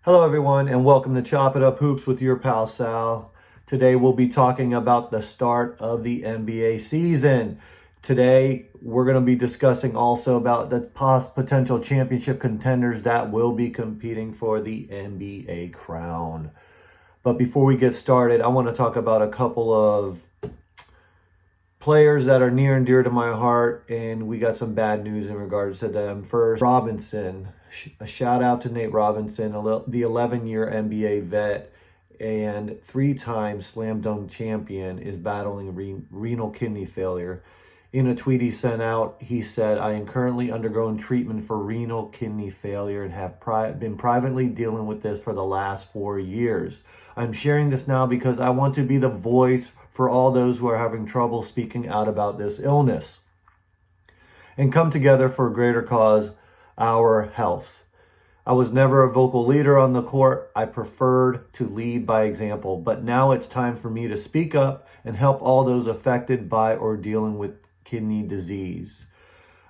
Hello everyone and welcome to Chop It Up Hoops with your pal Sal. Today we'll be talking about the start of the NBA season. Today we're going to be discussing also about the potential championship contenders that will be competing for the NBA crown. But before we get started, I want to talk about a couple of players that are near and dear to my heart, and we got some bad news in regards to them. First, Robinson. A shout out to Nate Robinson, the 11-year NBA vet and three-time slam dunk champion, is battling renal kidney failure. In a tweet he sent out, he said, "I am currently undergoing treatment for renal kidney failure and have been privately dealing with this for the last 4 years. I'm sharing this now because I want to be the voice for all those who are having trouble speaking out about this illness and come together for a greater cause, our health. I was never a vocal leader on the court. I preferred to lead by example, but now it's time for me to speak up and help all those affected by or dealing with kidney disease.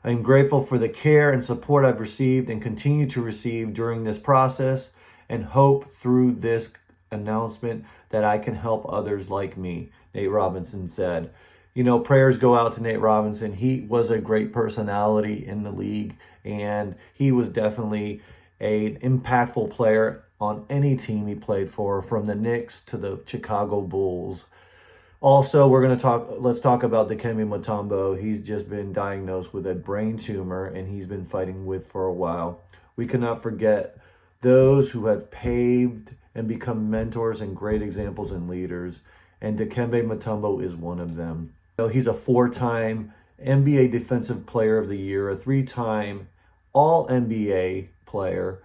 I am grateful for the care and support I've received and continue to receive during this process and hope through this announcement that I can help others like me," Nate Robinson said. You know, prayers go out to Nate Robinson. He was a great personality in the league, and he was definitely an impactful player on any team he played for, from the Knicks to the Chicago Bulls. Also, let's talk about Dikembe Mutombo. He's just been diagnosed with a brain tumor, and he's been fighting with for a while. We cannot forget those who have paved and become mentors and great examples and leaders, and Dikembe Mutombo is one of them. He's a 4-time NBA Defensive Player of the Year, a 3-time All-NBA player,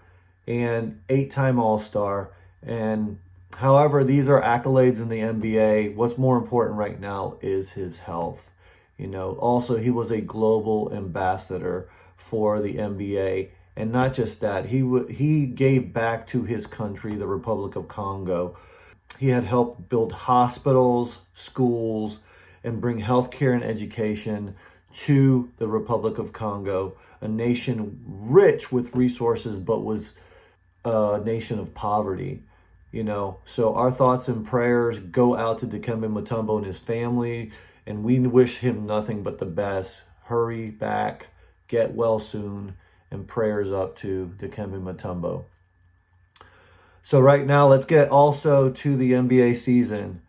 and 8-time All-Star. And however, these are accolades in the NBA. What's more important right now is his health. Also, he was a global ambassador for the NBA. And not just that, he gave back to his country, the Republic of Congo. He had helped build hospitals, schools, and bring healthcare and education to the Republic of Congo, a nation rich with resources, but was a nation of poverty. So our thoughts and prayers go out to Dikembe Mutombo and his family, and we wish him nothing but the best. Hurry back, get well soon, and prayers up to Dikembe Mutombo. So right now, let's get also to the NBA season.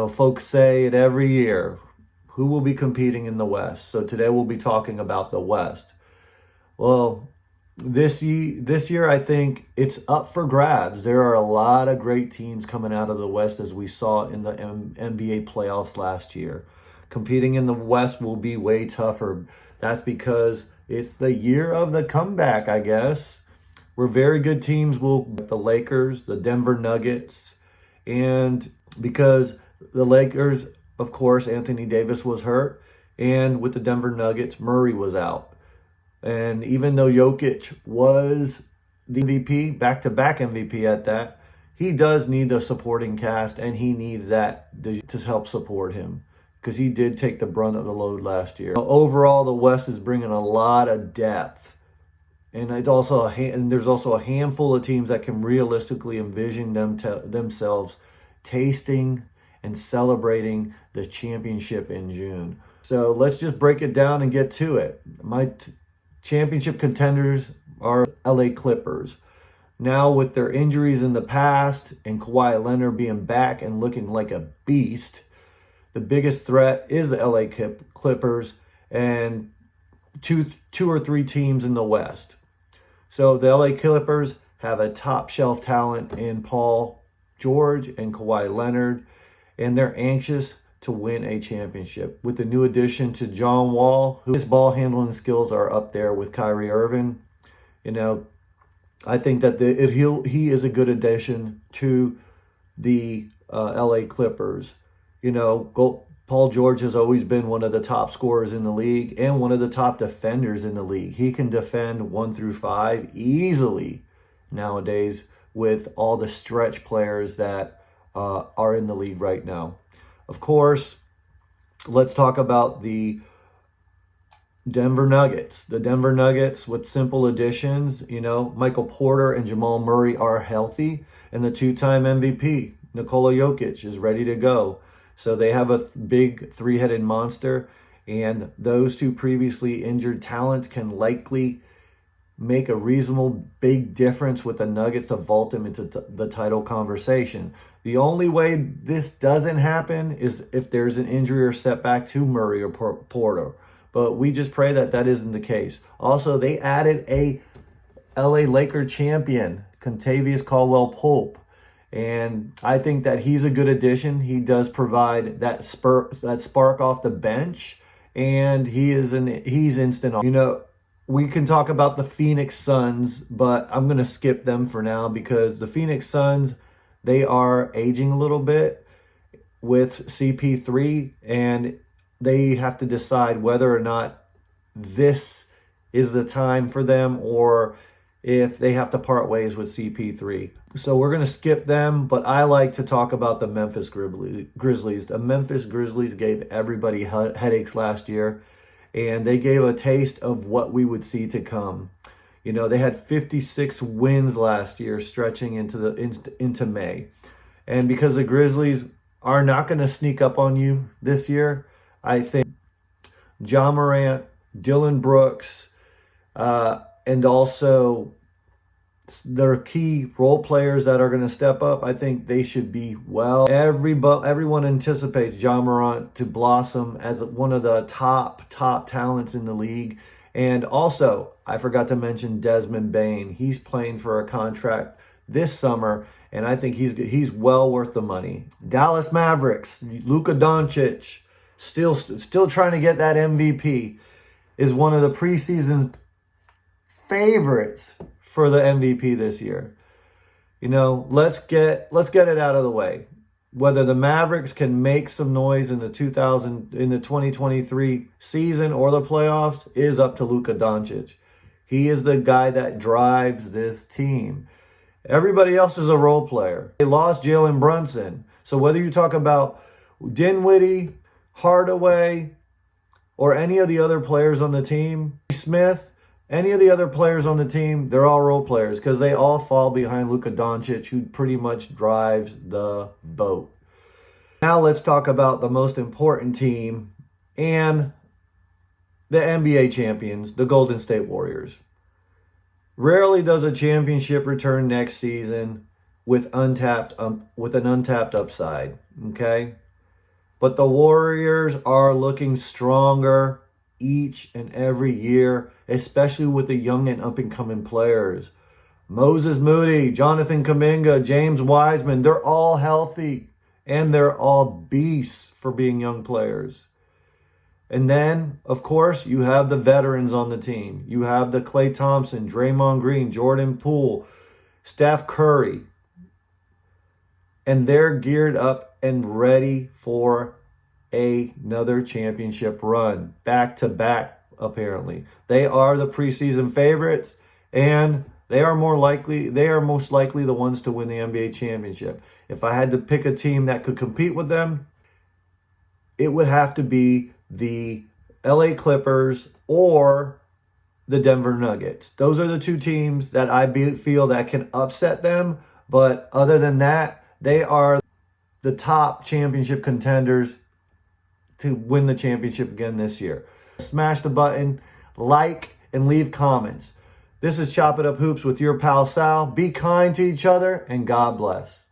Folks say it every year. Who will be competing in the West? So today we'll be talking about the West. Well, this year I think it's up for grabs. There are a lot of great teams coming out of the West, as we saw in the NBA playoffs last year. Competing in the West will be way tougher. That's because it's the year of the comeback, I guess, where very good teams will be the Lakers, the Denver Nuggets, and because the Lakers, of course, Anthony Davis was hurt, and with the Denver Nuggets, Murray was out. And even though Jokic was the MVP, back-to-back MVP at that, he does need the supporting cast, and he needs that to help support him, because he did take the brunt of the load last year. Overall, the West is bringing a lot of depth. And there's also a handful of teams that can realistically envision themselves tasting and celebrating the championship in June. So let's just break it down and get to it. My championship contenders are LA Clippers. Now, with their injuries in the past and Kawhi Leonard being back and looking like a beast, the biggest threat is the LA Clippers and two or three teams in the West. So the LA Clippers have a top shelf talent in Paul George and Kawhi Leonard, and they're anxious to win a championship. With the new addition to John Wall, his ball handling skills are up there with Kyrie Irving. I think that he is a good addition to the LA Clippers. Paul George has always been one of the top scorers in the league and one of the top defenders in the league. He can defend 1 through 5 easily nowadays with all the stretch players that are in the league right now. Of course, let's talk about the Denver Nuggets. The Denver Nuggets with simple additions, Michael Porter and Jamal Murray are healthy, and the two-time MVP, Nikola Jokic, is ready to go. So they have a big three-headed monster, and those two previously injured talents can likely make a reasonable big difference with the Nuggets to vault them into the title conversation. The only way this doesn't happen is if there's an injury or setback to Murray or Porter. But we just pray that that isn't the case. Also, they added a LA Laker champion, Contavious Caldwell-Pope. And I think that he's a good addition. He does provide that spark off the bench. And he's instant. We can talk about the Phoenix Suns, but I'm going to skip them for now because the Phoenix Suns, they are aging a little bit with CP3, and they have to decide whether or not this is the time for them or if they have to part ways with CP3. So we're going to skip them, but I like to talk about the Memphis Grizzlies. The Memphis Grizzlies gave everybody headaches last year, and they gave a taste of what we would see to come. They had 56 wins last year, stretching into May. And because the Grizzlies are not going to sneak up on you this year, I think Ja Morant, Dylan Brooks, and also their key role players that are going to step up, I think they should be well. Everyone anticipates Ja Morant to blossom as one of the top talents in the league. And also, I forgot to mention Desmond Bane. He's playing for a contract this summer, and I think he's well worth the money. Dallas Mavericks, Luka Doncic, still trying to get that MVP, is one of the preseason favorites for the MVP this year. Let's get it out of the way. Whether the Mavericks can make some noise in the 2023 season or the playoffs is up to Luka Doncic. He is the guy that drives this team. Everybody else is a role player. They lost Jalen Brunson. So whether you talk about Dinwiddie, Hardaway, or any of the other players on the team, Smith, any of the other players on the team, they're all role players because they all fall behind Luka Doncic, who pretty much drives the boat. Now let's talk about the most important team and the NBA champions, the Golden State Warriors. Rarely does a championship return next season with an untapped upside, okay? But the Warriors are looking stronger each and every year, especially with the young and up-and-coming players. Moses Moody, Jonathan Kuminga, James Wiseman, they're all healthy, and they're all beasts for being young players. And then, of course, you have the veterans on the team. You have the Klay Thompson, Draymond Green, Jordan Poole, Steph Curry. And they're geared up and ready for another championship run, back-to-back, apparently. They are the preseason favorites, and they are most likely the ones to win the NBA championship. If I had to pick a team that could compete with them, it would have to be the LA Clippers or the Denver Nuggets. Those are the two teams that I feel that can upset them, but other than that, they are the top championship contenders to win the championship again this year. Smash the button, like, and leave comments. This is Chop It Up Hoops with your pal Sal. Be kind to each other, and God bless.